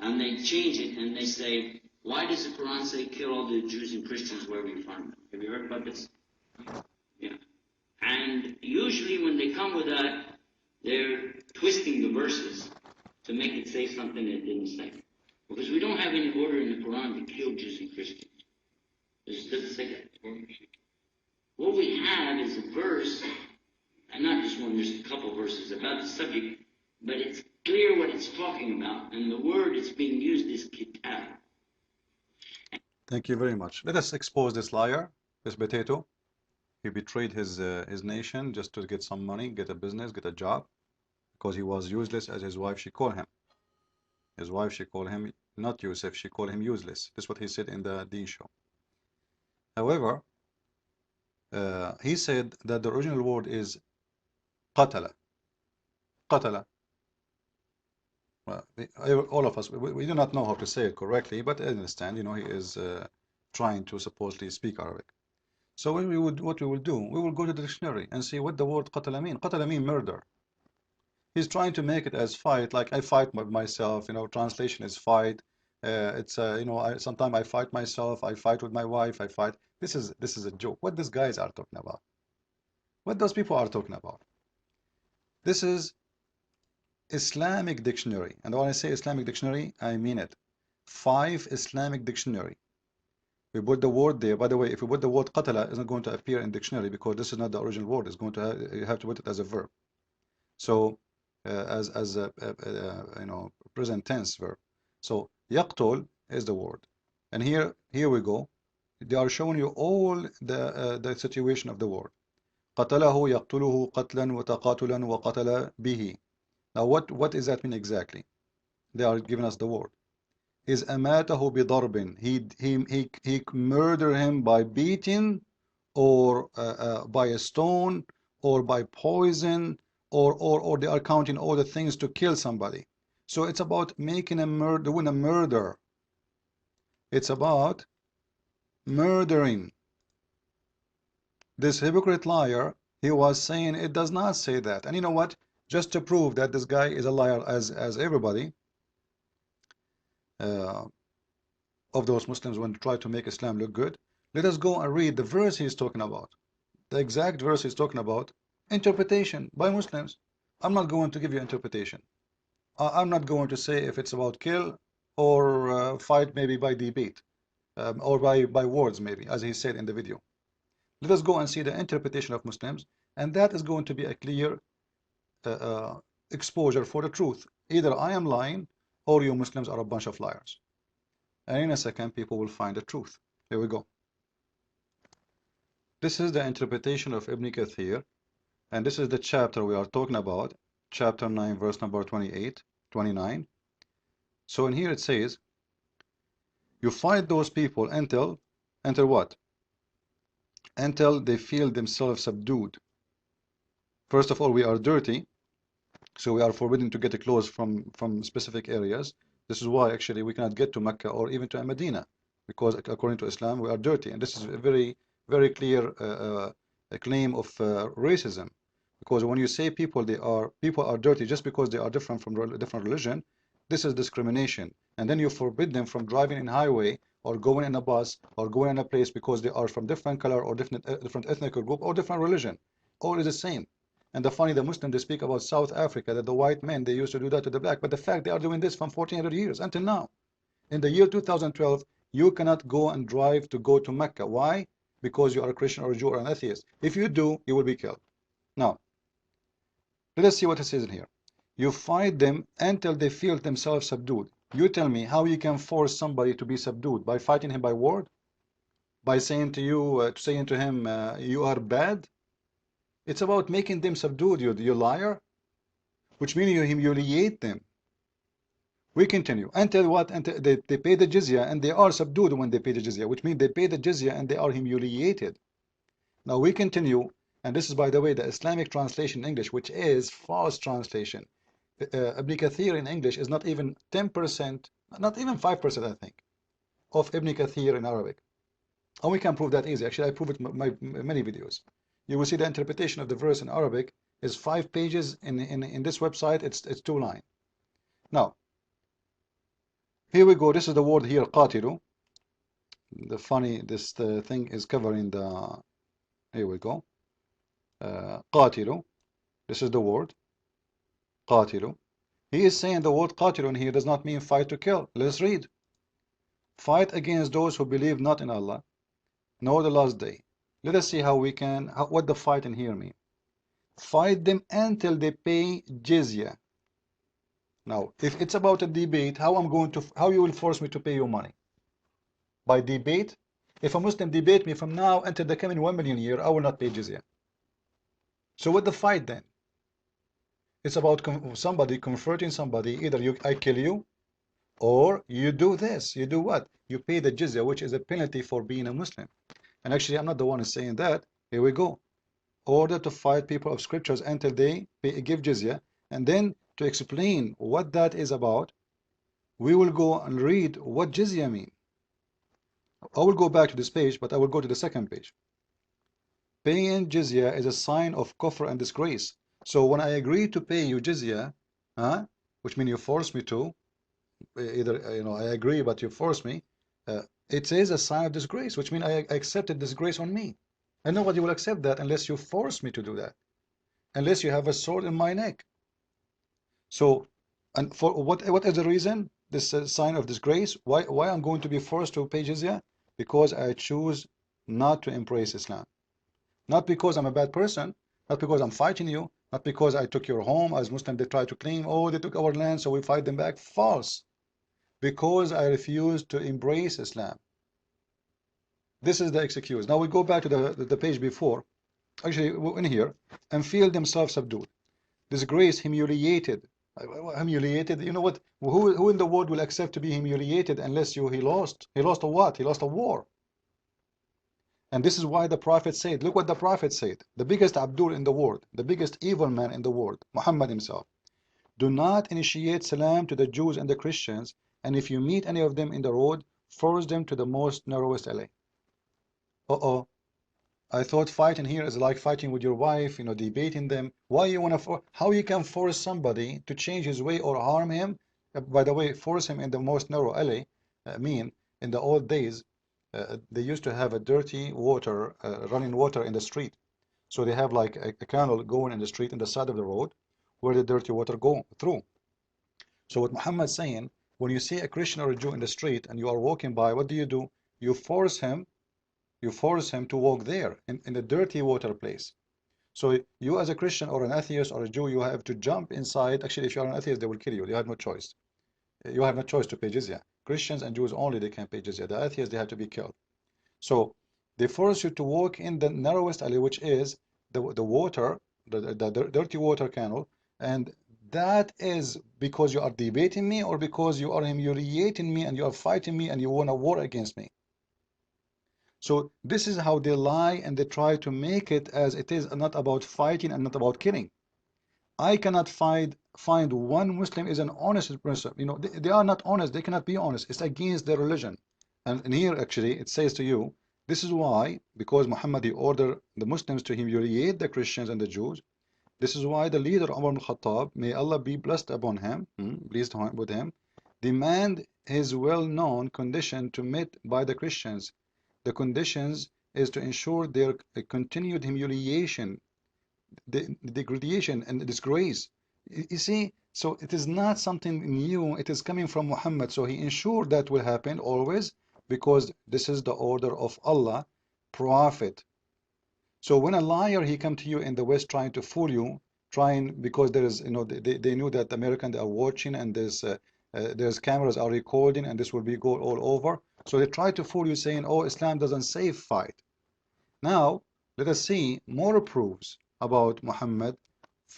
and they change it and they say, why does the Quran say kill all the Jews and Christians wherever you find them? Have you heard about this? Yeah. And usually when they come with that, they're twisting the verses to make it say something it didn't say. Because we don't have any order in the Quran to kill Jews and Christians. It doesn't say that. What we have is a verse, and not just one, there's a couple verses about the subject, but it's clear what it's talking about, and the word it's being used is kitab. Thank you very much. Let us expose this liar, this potato. He betrayed his nation just to get some money, get a business, get a job, because he was useless, as his wife, she called him. His wife, she called him not Yusuf, she called him useless. This is what he said in the Deen show. However, he said that the original word is qatala. Qatala. Well, all of us, we do not know how to say it correctly, but I understand, you know, he is trying to supposedly speak Arabic. So what we will do, we will go to the dictionary and see what the word qatala mean. Qatala mean murder. He's trying to make it as fight, like I fight myself, you know, translation is fight. You know, sometimes I fight myself, I fight with my wife, I fight. This is a joke. What these guys are talking about? What those people are talking about? This is Islamic dictionary. And when I say Islamic dictionary, I mean it. 5 Islamic dictionary. We put the word there. By the way, if we put the word qatala, it's not going to appear in dictionary because this is not the original word. It's going to you have to put it as a verb. So as a you know, present tense verb. So yaqtul is the word. And here we go. They are showing you all the situation of the word. قتله يقتله قتلا وتقاتلا وقتل به. Now what does that mean exactly? They are giving us the word. Is أماته بضرب. He murdered him by beating, or by a stone, or by poison, or they are counting all the things to kill somebody. So it's about making a murder, doing a murder. It's about murdering. This hypocrite liar, he was saying it does not say that. And you know what? Just to prove that this guy is a liar as everybody of those Muslims when they try to make Islam look good, let us go and read the verse he's talking about. The exact verse he's talking about, interpretation by Muslims. I'm not going to give you interpretation. I'm not going to say if it's about kill or fight, maybe by debate, or by words, maybe, as he said in the video. Let us go and see the interpretation of Muslims, and that is going to be a clear exposure for the truth. Either I am lying, or you Muslims are a bunch of liars. And in a second, people will find the truth. Here we go. This is the interpretation of Ibn Kathir, and this is the chapter we are talking about, chapter 9, verse number 29. So in here it says, you fight those people until what? Until they feel themselves subdued. First of all, we are dirty, so we are forbidden to get clothes from specific areas. This is why actually we cannot get to Mecca or even to Medina, because according to Islam we are dirty, and this is a very, very clear a claim of racism. Because when you say people are dirty just because they are different from different religion, this is discrimination. And then you forbid them from driving in highway or going in a bus or going in a place because they are from different color or different ethnic group or different religion. All is the same. And the funny, the Muslims, they speak about South Africa, that the white men, they used to do that to the black. But the fact they are doing this from 1400 years until now. In the year 2012, you cannot go and drive to go to Mecca. Why? Because you are a Christian or a Jew or an atheist. If you do, you will be killed. Now, let us see what it says in here. You fight them until they feel themselves subdued. You tell me how you can force somebody to be subdued? By fighting him by word? By saying to you, saying to him, you are bad? It's about making them subdued, you liar. Which means you humiliate them. We continue. Until what? Until they pay the jizya, and they are subdued when they pay the jizya, which means they pay the jizya and they are humiliated. Now we continue, and this is, by the way, the Islamic translation in English, which is false translation. Ibn Kathir in English is not even 10%, not even 5%, I think, of Ibn Kathir in Arabic. And we can prove that easy. Actually, I prove it in my many videos. You will see the interpretation of the verse in Arabic is 5 pages. In this website, it's 2 lines. Now, Here we go. This is the word here, قاتلوا. The funny, this thing is covering the, here we go. قاتلوا. This is the word, قاتلوا. He is saying the word قاتلوا in here does not mean fight to kill. Let's read. Fight against those who believe not in Allah, nor the last day. Let us see how we can, what the fight in here mean. Fight them until they pay jizya. Now, if it's about a debate, how you will force me to pay you money? By debate? If a Muslim debate me from now until the coming 1 million year, I will not pay jizya. So what the fight then? It's about somebody converting somebody. Either I kill you, or you do this. You do what? You pay the jizya, which is a penalty for being a Muslim. And actually, I'm not the one who's saying that. Here we go. Order to fight people of scriptures until they give jizya. And then to explain what that is about, we will go and read what jizya mean. I will go back to this page, but I will go to the second page. Paying jizya is a sign of kufr and disgrace. So when I agree to pay you jizya, which means you force me to, either I agree but you force me, it is a sign of disgrace, which means I accepted disgrace on me. And nobody will accept that unless you force me to do that, unless you have a sword in my neck. So, and for what is the reason? This sign of disgrace. Why I'm going to be forced to pay jizya? Because I choose not to embrace Islam. Not because I'm a bad person, not because I'm fighting you, not because I took your home as Muslims they try to claim, oh, they took our land, so we fight them back. False. Because I refuse to embrace Islam. This is the excuse. Now we go back to the page before, actually in here, and feel themselves subdued, disgraced, humiliated. Humiliated, you know what? Who in the world will accept to be humiliated unless he lost? He lost a what? He lost a war. And this is why the Prophet said, look what the Prophet said, the biggest Abdul in the world, the biggest evil man in the world, Muhammad himself. Do not initiate salam to the Jews and the Christians, and if you meet any of them in the road, force them to the most narrowest alley. Uh-oh. I thought fighting here is like fighting with your wife, debating them. Why you want to, how you can force somebody to change his way or harm him? By the way, force him in the most narrow alley. In the old days, they used to have a dirty water, running water in the street. So they have like a canal going in the street in the side of the road where the dirty water go through. So what Muhammad's saying, when you see a Christian or a Jew in the street and you are walking by, what do? You force him to walk there in the dirty water place. So you as a Christian or an atheist or a Jew, you have to jump inside. Actually, if you are an atheist, they will kill you. You have no choice. You have no choice to pay jizya. Christians and Jews only, they can pay jizya. The atheists, they have to be killed. So they force you to walk in the narrowest alley, which is the water, the dirty water canal. And that is because you are debating me or because you are humiliating me and you are fighting me and you want a war against me. So this is how they lie, and they try to make it as it is not about fighting and not about killing. I cannot find one Muslim is an honest person. They are not honest. They cannot be honest. It's against their religion. And here actually it says to you, this is why, because Muhammad ordered the Muslims to humiliate the Christians and the Jews. This is why the leader Umar ibn Khattab, may Allah be blessed upon him, pleased with him, demand his well-known condition to met by the Christians. The conditions is to ensure their continued humiliation, the degradation and the disgrace. You see, so it is not something new. It is coming from Muhammad. So he ensured that will happen always because this is the order of Allah, Prophet. So when a liar, he come to you in the West trying to fool you, because there is, they knew that the Americans are watching and there's cameras are recording and this will be go all over. So they try to fool you saying, oh, Islam doesn't say fight. Now, let us see more proofs about Muhammad.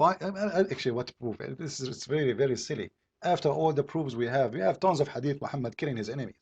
Actually, what proof? It's very, very silly. After all the proofs we have tons of hadith Muhammad killing his enemies.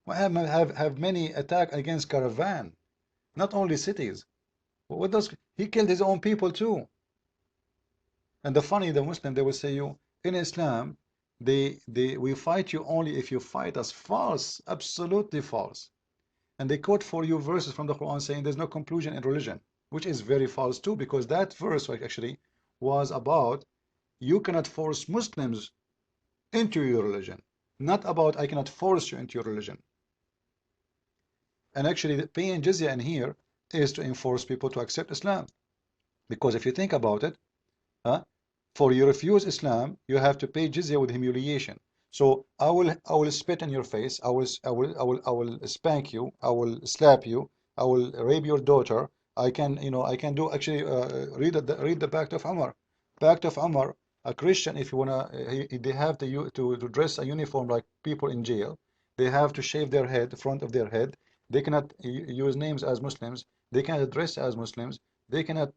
Muhammad have many attack against caravan, not only cities. What does he killed his own people too? And the Muslim, they will say you in Islam, we fight you only if you fight us. False, absolutely false. And they quote for you verses from the Quran saying there's no conclusion in religion, which is very false too, because that verse actually was about you cannot force Muslims into your religion. not about I cannot force you into your religion. And actually, paying jizya in here is to enforce people to accept Islam. Because if you think about it, for you refuse Islam, you have to pay jizya with humiliation. So I will spit in your face, I will spank you, I will slap you, I will rape your daughter. I can do actually read the Pact of Umar. Pact of Umar, a Christian, if you wanna, they have to dress a uniform like people in jail. They have to shave their head, the front of their head. They cannot use names as Muslims. They cannot dress as Muslims. They cannot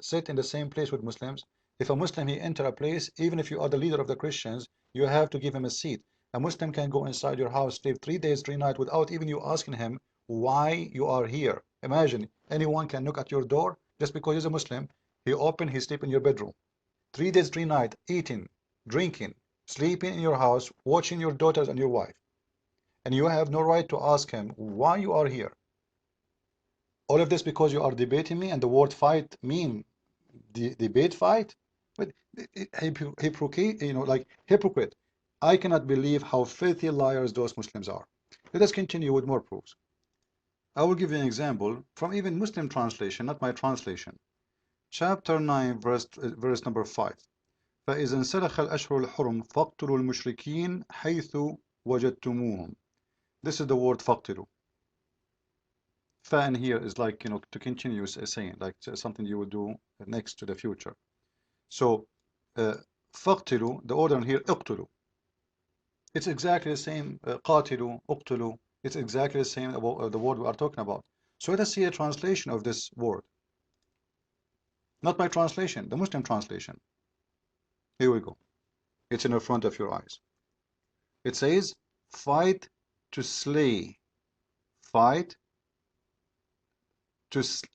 sit in the same place with Muslims. If a Muslim he enter a place, even if you are the leader of the Christians, you have to give him a seat. A Muslim can go inside your house, live 3 days, 3 nights without even you asking him why you are here. Imagine anyone can knock at your door just because he's a Muslim. He open, he sleep in your bedroom. 3 days, 3 nights, eating, drinking, sleeping in your house, watching your daughters and your wife. And you have no right to ask him why you are here. All of this because you are debating me, and the word fight mean debate fight. But hypocrite, like hypocrite. I cannot believe how filthy liars those Muslims are. Let us continue with more proofs. I will give you an example from even Muslim translation, not my translation. Chapter 9, verse number 5. فإذا انسلخ الأشهر الحرم فاقتلوا المشركين حيث وجدتموهم. This is the word فاقتلوا. Fa in here is like, to continue saying, like something you would do next to the future. So, فاقتلوا, the order in here, اقتلوا. It's exactly the same, قاتلوا, اقتلوا. It's exactly the same about the word we are talking about. So let us see a translation of this word. Not my translation, the Muslim translation. Here we go. It's in the front of your eyes. It says, fight to slay. Fight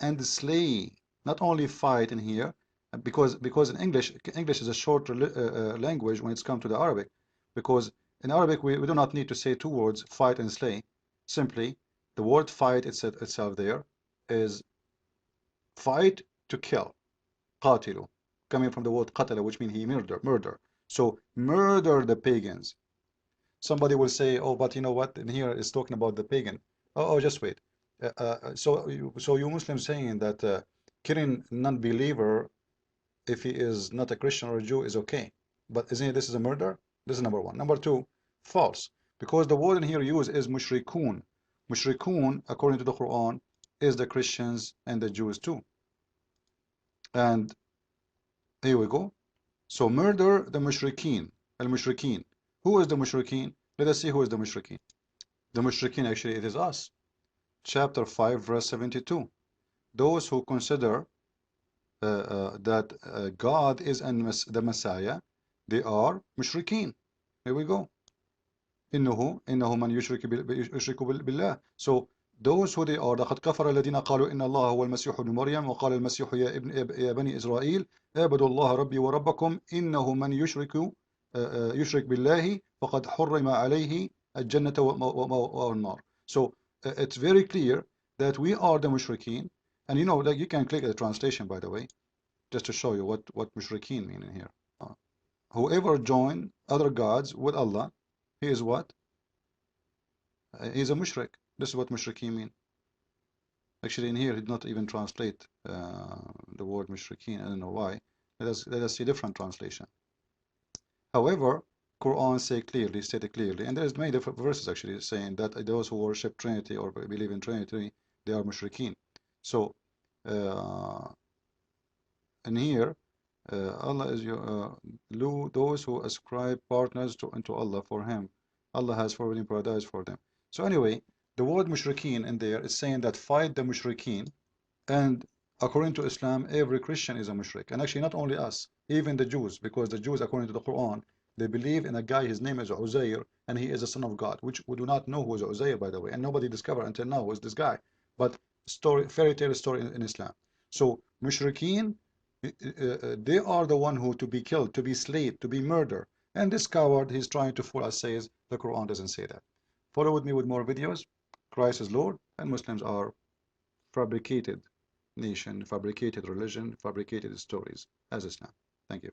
and slay. Not only fight in here, because in English is a short language when it's come to the Arabic. Because in Arabic we do not need to say two words, fight and slay. Simply, the word fight itself there is fight to kill. قاتلوا, coming from the word قتل, which means he murder. So murder the pagans. Somebody will say, oh, but you know what? In here is talking about the pagan. Oh, just wait. So you Muslims saying that killing non-believer if he is not a Christian or a Jew is okay, but isn't this is a murder? This is number one. Number two, false, because the word in here used is mushrikun. Mushrikun, according to the Quran, is the Christians and the Jews too. And here we go. So murder the mushrikeen, al-mushrikeen. Who is the mushrikeen? Let us see who is the mushrikeen. The mushrikeen, actually, it is us. Chapter 5, verse 72. Those who consider that God is the Messiah, they are mushrikeen. Here we go. إنه من يشرك بالله. So those who they are, لقد كفر الذين قالوا إن الله هو المسيح ابن مريم وقال المسيح يا بني إسرائيل اعبدوا الله ربي وربكم إنه من يشرك بالله فقد حرم عليه الجنة والنار. So it's very clear that we are the mushrikeen, and like you can click the translation, by the way, just to show you what mushrikeen mean in here. Whoever join other gods with Allah, he is what? He is a mushrik. This is what mushrikeen mean. Actually, in here, he did not even translate the word mushrikeen. I don't know why. Let us see different translation. However, Quran stated clearly, and there's many different verses actually saying that those who worship Trinity or believe in Trinity, they are mushrikeen. So, in here, Allah is those who ascribe partners unto Allah for Him. Allah has forbidden paradise for them. So anyway, the word mushrikeen in there is saying that fight the mushrikeen, and according to Islam, every Christian is a mushrik. And actually not only us, even the Jews, because the Jews, according to the Quran, they believe in a guy, his name is Uzair, and he is a son of God, which we do not know who is Uzair, by the way, and nobody discovered until now who is this guy. But fairy tale story in Islam. So mushrikeen, they are the one who to be killed, to be slain, to be murdered. And this coward, he's trying to fool us, says the Quran doesn't say that. Follow with me with more videos. Christ is Lord, and Muslims are fabricated nation, fabricated religion, fabricated stories as Islam. Thank you.